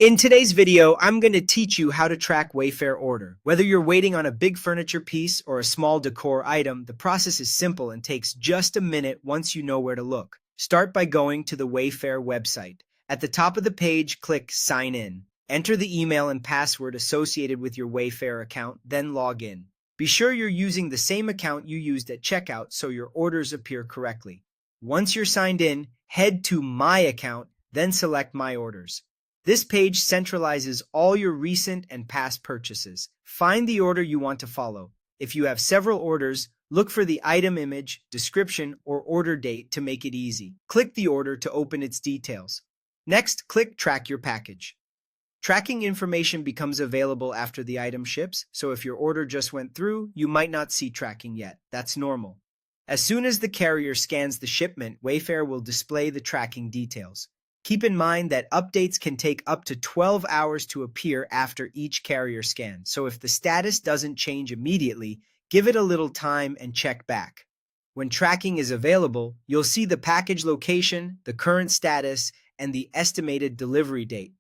In today's video, I'm going to teach you how to track Wayfair order. Whether you're waiting on a big furniture piece or a small decor item, the process is simple and takes just a minute once you know where to look. Start by going to the Wayfair website. At the top of the page, click Sign In. Enter the email and password associated with your Wayfair account, then log in. Be sure you're using the same account you used at checkout so your orders appear correctly. Once you're signed in, head to My Account, then select My Orders. This page centralizes all your recent and past purchases. Find the order you want to follow. If you have several orders, look for the item image, description, or order date to make it easy. Click the order to open its details. Next, click Track Your Package. Tracking information becomes available after the item ships, so if your order just went through, you might not see tracking yet. That's normal. As soon as the carrier scans the shipment, Wayfair will display the tracking details. Keep in mind that updates can take up to 12 hours to appear after each carrier scan, so if the status doesn't change immediately, give it a little time and check back. When tracking is available, you'll see the package location, the current status, and the estimated delivery date.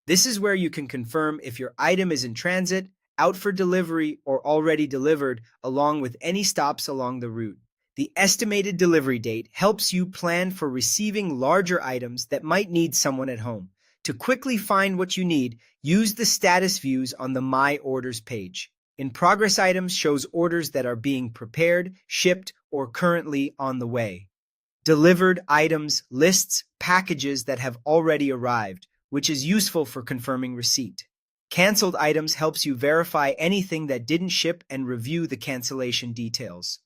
This is where you can confirm if your item is in transit, out for delivery, or already delivered, along with any stops along the route. The estimated delivery date helps you plan for receiving larger items that might need someone at home. To quickly find what you need, use the status views on the My Orders page. In Progress items shows orders that are being prepared, shipped, or currently on the way. Delivered items lists packages that have already arrived, which is useful for confirming receipt. Canceled items helps you verify anything that didn't ship and review the cancellation details.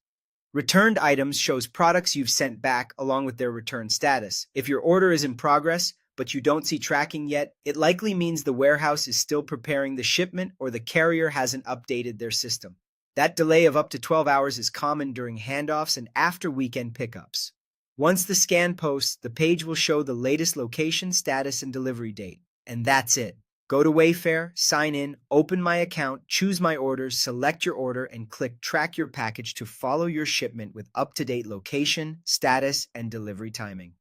Returned items shows products you've sent back along with their return status. If your order is in progress, but you don't see tracking yet, it likely means the warehouse is still preparing the shipment or the carrier hasn't updated their system. That delay of up to 12 hours is common during handoffs and after weekend pickups. Once the scan posts, the page will show the latest location, status, and delivery date. And that's it. Go to Wayfair, sign in, open My Account, choose My Orders, select your order, and click Track Your Package to follow your shipment with up-to-date location, status, and delivery timing.